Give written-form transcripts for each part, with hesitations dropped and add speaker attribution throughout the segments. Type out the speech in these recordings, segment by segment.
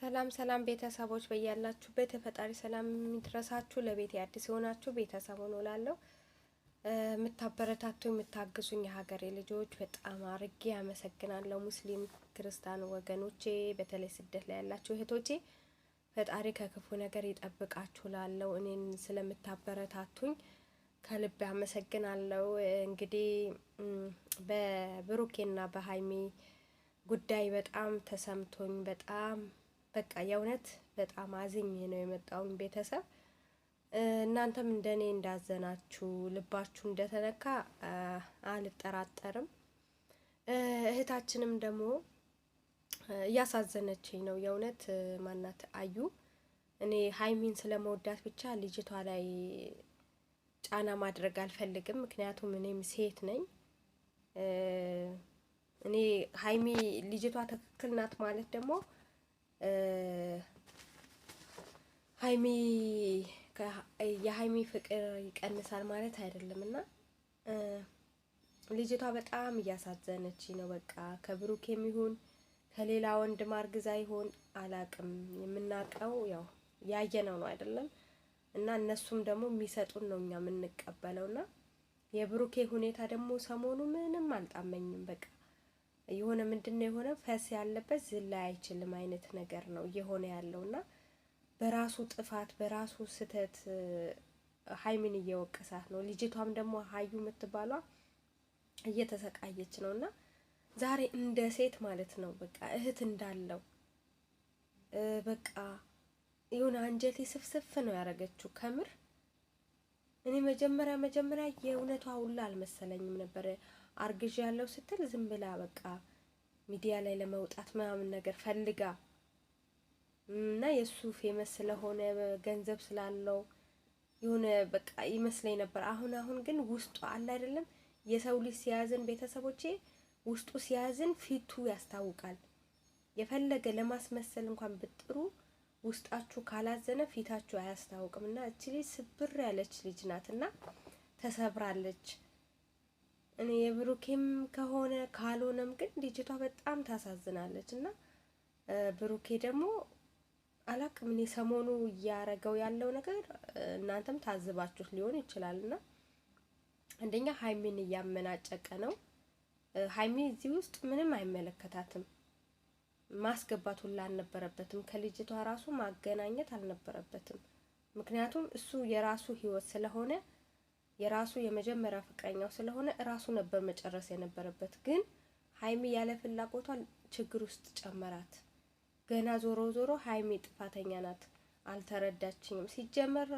Speaker 1: ሰላም ሰላም ቤተሰቦች በያላችሁበት የፈጣሪ ሰላም የሚድረሳችሁ። ለቤት አዲስ የሆናችሁ ቤተሰብ ሆኖ ላለው የምታበረታቱ የምታግዙኝ የሀገሬ ልጆች በጣም አርጌ አመሰግናለሁ። ሙስሊም ክርስቲያን ወገኖቼ፣ በተለይ ስደት ላይ ያላችሁ እህቶቼ ፈጣሪ ከክፉ ነገር ይጠብቃችሁ ላለው እኔን ስለምታበረታቱኝ ከልብ አመሰግናለሁ። እንግዲህ በብሩኬና በሀይሚ ጉዳይ በጣም ተሰምቶኝ በጣም በቃ የእውነት በጣም አዝኜ ነው የመጣውን ቤተሰብ እናንተም እንደኔ እንዳዘናችሁ ልባችሁ እንደተነካ አልጠራጠርም። እህታችንም ደግሞ እያሳዘነችኝ ነው የእውነት ማናት አዩ። እኔ ሀይሚን ስለመወዳት ብቻ ልጅቷ ላይ ጫና ማድረግ አልፈልግም። ምክንያቱም እኔም ሴት ነኝ። እኔ ሀይሚ ልጅቷ ትክክል ናት ማለት ደግሞ ሀይሚ የሀይሚ ፍቅር ይቀንሳል ማለት አይደለም። እና ልጅቷ በጣም እያሳዘነች ነው። በቃ ከብሩክ የሚሆን ከሌላ ወንድ ማርግዛ ይሆን አላቅም። የምናቀው ያው ያየነው ነው አይደለም። እና እነሱም ደግሞ የሚሰጡን ነው እኛ የምንቀበለውና የብሩኬ ሁኔታ ደግሞ ሰሞኑ ምንም አልጣመኝም። በቃ የሆነ ምንድነው የሆነ ፈስ ያለበት ዝላ አይችልም አይነት ነገር ነው እየሆነ ያለውና በራሱ ጥፋት በራሱ ስተት ሀይሚን እየወቀሳት ነው። ልጅቷም ደግሞ ሀዩ የምትባሏ እየተሰቃየች ነውና ዛሬ እንደ ሴት ማለት ነው በቃ እህት እንዳለው በቃ የሆነ አንጀቴ ስፍስፍ ነው ያረገችው ከምር። እኔ መጀመሪያ የእውነቷ ሁላ አልመሰለኝም ነበር። አርግዥ ያለው ስትል ዝም ብላ በቃ ሚዲያ ላይ ለመውጣት ምናምን ነገር ፈልጋ እና የሱ ፌመስ ስለሆነ ገንዘብ ስላለው የሆነ በቃ ይመስለኝ ነበር። አሁን ግን ውስጡ አለ አይደለም። የሰው ልጅ ሲያዝን ቤተሰቦቼ ውስጡ ሲያዝን ፊቱ ያስታውቃል። የፈለገ ለማስመሰል እንኳን ብጥሩ ውስጣችሁ ካላዘነ ፊታችሁ አያስታውቅም። እና እቺ ልጅ ስብር ያለች ልጅ ናትና ተሰብራለች። እኔ የብሩኬም ከሆነ ካልሆነም ግን ልጅቷ በጣም ታሳዝናለች። እና ብሩኬ ደግሞ አላቅም እኔ ሰሞኑ እያረገው ያለው ነገር እናንተም ታዝባችሁት ሊሆን ይችላልና አንደኛ ሀይሚን እያመናጨቀ ነው። ሀይሚ እዚህ ውስጥ ምንም አይመለከታትም። ማስገባት ሁላ አልነበረበትም። ከልጅቷ ራሱ ማገናኘት አልነበረበትም። ምክንያቱም እሱ የራሱ ህይወት ስለሆነ የራሱ የመጀመሪያ ፍቅረኛው ስለሆነ ራሱ ነበር መጨረስ የነበረበት። ግን ሀይሚ ያለ ፍላጎቷ ችግር ውስጥ ጨመራት። ገና ዞሮ ሀይሚ ጥፋተኛ ናት። አልተረዳችኝም። ሲጀመር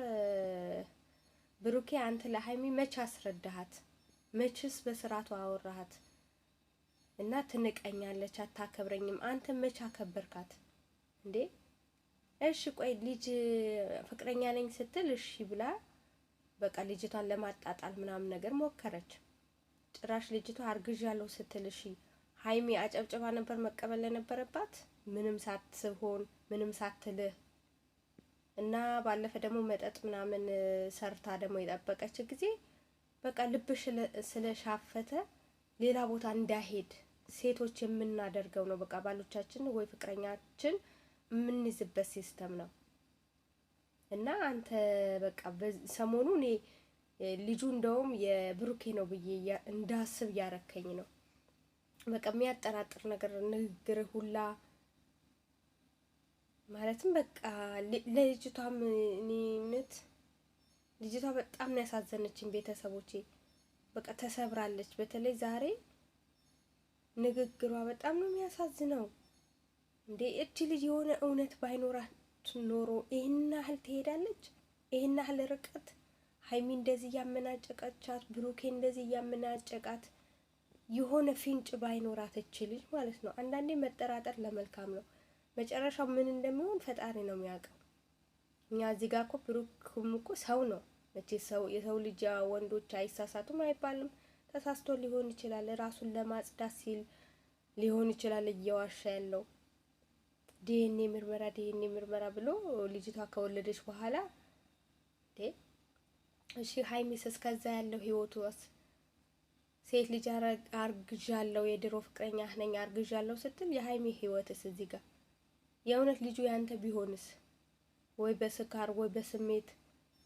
Speaker 1: ብሩኬ አንተ ለሀይሚ መች አስረዳሃት? መችስ በስርዓቱ አወራሃት? እና ትንቀኛለች፣ አታከብረኝም። አንተ መች አከበርካት እንዴ? እሺ ቆይ ልጅ ፍቅረኛ ነኝ ስትል እሺ ብላ በቃ ልጅቷን ለማጣጣል ምናምን ነገር ሞከረች። ጭራሽ ልጅቷ አርግዣለሁ ስትል እሺ ሀይሚ አጨብጨባ ነበር መቀበል የነበረባት ምንም ሳትሆን ምንም ሳትልህ። እና ባለፈ ደግሞ መጠጥ ምናምን ሰርታ ደግሞ የጠበቀች ጊዜ በቃ ልብሽ ስለሻፈተ ሌላ ቦታ እንዳይሄድ ሴቶች የምናደርገው ነው። በቃ ባሎቻችን ወይ ፍቅረኛችን የምንይዝበት ሲስተም ነው። እና አንተ በቃ ሰሞኑ እኔ ልጁ እንደውም የብሩኬ ነው ብዬ እንዳስብ ያረከኝ ነው። በቃ የሚያጠራጥር ነገር ንግግር ሁላ ማለትም በቃ ለልጅቷም እኔነት ልጅቷ በጣም ነው ያሳዘነችኝ ቤተሰቦቼ። በቃ ተሰብራለች። በተለይ ዛሬ ንግግሯ በጣም ነው የሚያሳዝነው። እንዴ እቺ ልጅ የሆነ እውነት ባይኖራት ኖሮ ይሄን ያህል ትሄዳለች? ይሄን ያህል ርቀት? ሀይሚ እንደዚህ ያመናጨቃቻት፣ ብሩኬ እንደዚህ ያመናጨቃት የሆነ ፍንጭ ባይኖራት እቺ ልጅ ማለት ነው። አንዳንዴ መጠራጠር ለመልካም ነው። መጨረሻው ምን እንደሚሆን ፈጣሪ ነው የሚያውቀው። እኛ እዚህ ጋር እኮ ብሩክም እኮ ሰው ነው መቼ ሰው የሰው ልጅ ወንዶች አይሳሳቱም አይባልም። ተሳስቶ ሊሆን ይችላል። ራሱን ለማጽዳት ሲል ሊሆን ይችላል እየዋሻ ያለው ዲኤንኤ ምርመራ ብሎ ልጅቷ ከወለደች በኋላ እሺ ሀይሚስ እስከዛ ያለው ህይወቷስ ሴት ልጅ አርግዣለሁ የድሮ ፍቅረኛ ነኝ አርግዣለሁ ስትል የሀይሚ ህይወትስ እዚህ ጋር የእውነት ልጁ ያንተ ቢሆንስ? ወይ በስካር ወይ በስሜት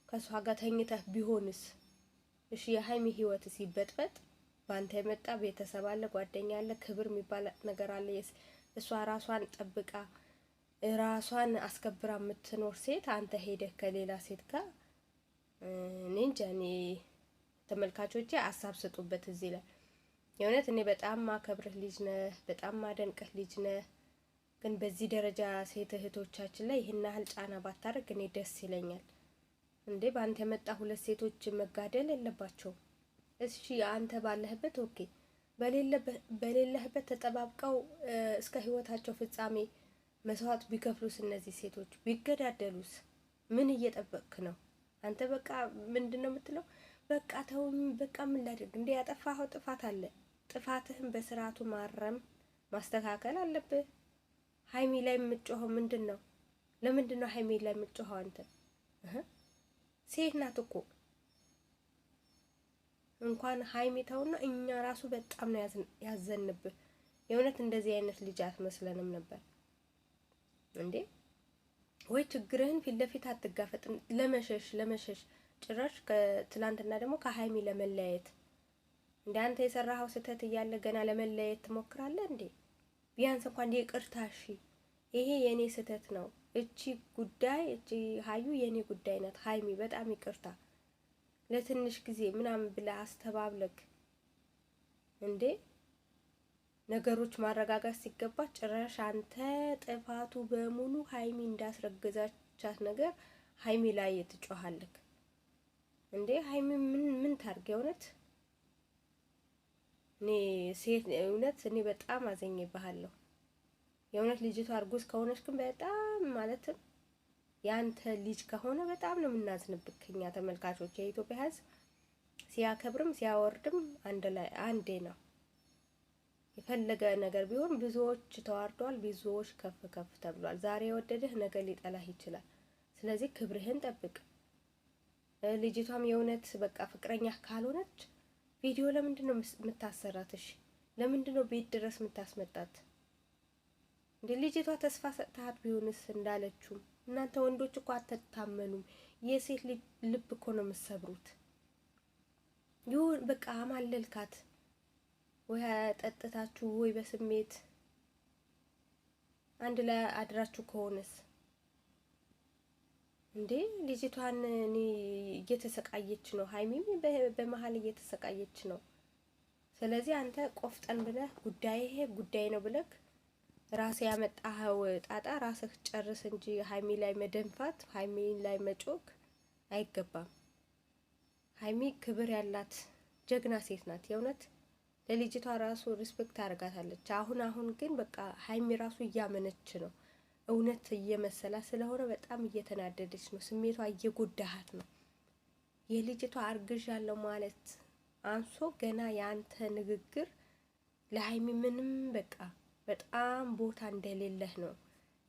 Speaker 1: ከሷ ጋር ተኝተህ ቢሆንስ? እሺ የሀይሚ ህይወትስ ይበጥበጥ? ባንተ የመጣ ቤተሰብ አለ፣ ጓደኛ አለ፣ ክብር የሚባል ነገር አለ። እሷ ራሷን ጠብቃ ራሷን አስከብራ የምትኖር ሴት አንተ ሄደህ ከሌላ ሴት ጋር እኔ እንጃ። እኔ ተመልካቾቼ ሀሳብ ስጡበት እዚህ ላይ። የእውነት እኔ በጣም ማከብርህ ልጅ ነህ፣ በጣም ማደንቅህ ልጅ ነህ። ግን በዚህ ደረጃ ሴት እህቶቻችን ላይ ይህን ያህል ጫና ባታደርግ እኔ ደስ ይለኛል። እንዴ በአንተ የመጣ ሁለት ሴቶች መጋደል የለባቸውም። እሺ አንተ ባለህበት ኦኬ፣ በሌለህበት ተጠባብቀው እስከ ህይወታቸው ፍጻሜ መስዋዕት ቢከፍሉስ? እነዚህ ሴቶች ቢገዳደሉስ? ምን እየጠበቅክ ነው አንተ? በቃ ምንድነው የምትለው? በቃ ተውኝ፣ በቃ ምን ላድርግ? እንዴ ያጠፋኸው ጥፋት አለ። ጥፋትህን በስርዓቱ ማረም ማስተካከል አለብህ። ሀይሚ ላይ የምትጮኸው ምንድን ነው? ለምንድን ነው ሀይሚ ላይ የምትጮኸው አንተ? ሴት ናት እኮ። እንኳን ሀይሚ ተውና እኛ ራሱ በጣም ነው ያዘንብህ። የእውነት እንደዚህ አይነት ልጅ አትመስለንም ነበር እንዴ። ወይ ችግርህን ፊት ለፊት አትጋፈጥም? ለመሸሽ ጭራሽ ከትላንትና ደግሞ ከሀይሚ ለመለያየት እንደ አንተ የሰራኸው ስህተት እያለ ገና ለመለያየት ትሞክራለህ እንዴ? ቢያንስ እንኳን ይቅርታ፣ እሺ ይሄ የኔ ስህተት ነው፣ እቺ ሀዩ የኔ ጉዳይ ናት፣ ሀይሚ በጣም ይቅርታ ለትንሽ ጊዜ ምናምን ብለህ አስተባብለክ እንዴ ነገሮች ማረጋጋት ሲገባ ጭራሽ አንተ ጥፋቱ በሙሉ ሀይሚ እንዳስረገዛቻት ነገር ሀይሚ ላይ ትጮሃለክ እንዴ? ሀይሚ ምን ታርግ? የእውነት እኔ ሴት እውነት እኔ በጣም አዘኜብሃለሁ። የእውነት ልጅቷ እርጉዝ ከሆነች ግን በጣም ማለትም ያንተ ልጅ ከሆነ በጣም ነው የምናዝንብክ እኛ ተመልካቾች። የኢትዮጵያ ሕዝብ ሲያከብርም ሲያወርድም አንዴ ነው። የፈለገ ነገር ቢሆን ብዙዎች ተዋርደዋል፣ ብዙዎች ከፍ ተብሏል። ዛሬ የወደደህ ነገ ሊጠላህ ይችላል። ስለዚህ ክብርህን ጠብቅ። ልጅቷም የእውነት በቃ ፍቅረኛ ካልሆነች ቪዲዮ ለምንድን ነው የምታሰራትሽ? ለምንድን ነው ቤት ድረስ የምታስመጣት? እንዴ ልጅቷ ተስፋ ሰጥታት ቢሆንስ? እንዳለችው እናንተ ወንዶች እኮ አትታመኑም። የሴት ልብ እኮ ነው የምትሰብሩት። ይሁን በቃ አማለልካት ወይ ጠጥታችሁ ወይ በስሜት አንድ ላይ አድራችሁ ከሆነስ? እንዴ ልጅቷን እኔ እየተሰቃየች ነው፣ ሀይሚም በመሀል እየተሰቃየች ነው። ስለዚህ አንተ ቆፍጠን ብለህ ጉዳይ ነው ብለህ ራስ ያመጣኸው ጣጣ ራስህ ጨርስ እንጂ ሀይሚ ላይ መደንፋት፣ ሀይሚ ላይ መጮክ አይገባም። ሀይሚ ክብር ያላት ጀግና ሴት ናት። የእውነት ለልጅቷ ራሱ ሪስፔክት አድርጋታለች። አሁን ግን በቃ ሀይሚ ራሱ እያመነች ነው። እውነት እየመሰላ ስለሆነ በጣም እየተናደደች ነው። ስሜቷ እየጎዳሃት ነው። የልጅቷ አርግዣለሁ ማለት አንሶ ገና ያንተ ንግግር ለሀይሚ ምንም በቃ በጣም ቦታ እንደሌለህ ነው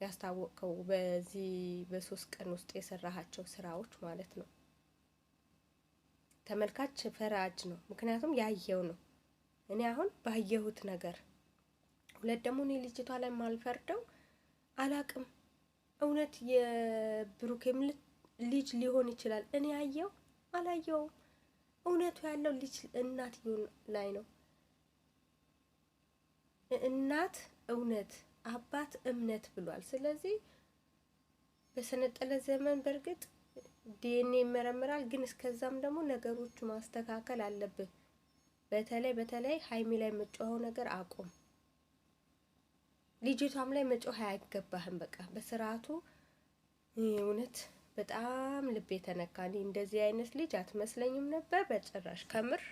Speaker 1: ያስታወቀው። በዚህ በ3 ቀን ውስጥ የሰራሃቸው ስራዎች ማለት ነው። ተመልካች ፈራጅ ነው፣ ምክንያቱም ያየው ነው። እኔ አሁን ባየሁት ነገር ሁለት ደግሞ እኔ ልጅቷ ላይ ማልፈርደው አላቅም። እውነት የብሩኬም ልጅ ሊሆን ይችላል። እኔ ያየው አላየውም። እውነቱ ያለው ልጅ እናትየው ላይ ነው። እናት እውነት አባት እምነት ብሏል። ስለዚህ በሰነጠለ ዘመን በእርግጥ ዲኤንኤ ይመረምራል፣ ግን እስከዛም ደግሞ ነገሮቹ ማስተካከል አለብህ። በተለይ ሀይሚ ላይ መጮኸው ነገር አቁም። ልጅቷም ላይ መጮህ አይገባህም። በቃ በስርዓቱ እውነት በጣም ልቤ ተነካ። እንደዚህ አይነት ልጅ አትመስለኝም ነበር በጭራሽ ከምር።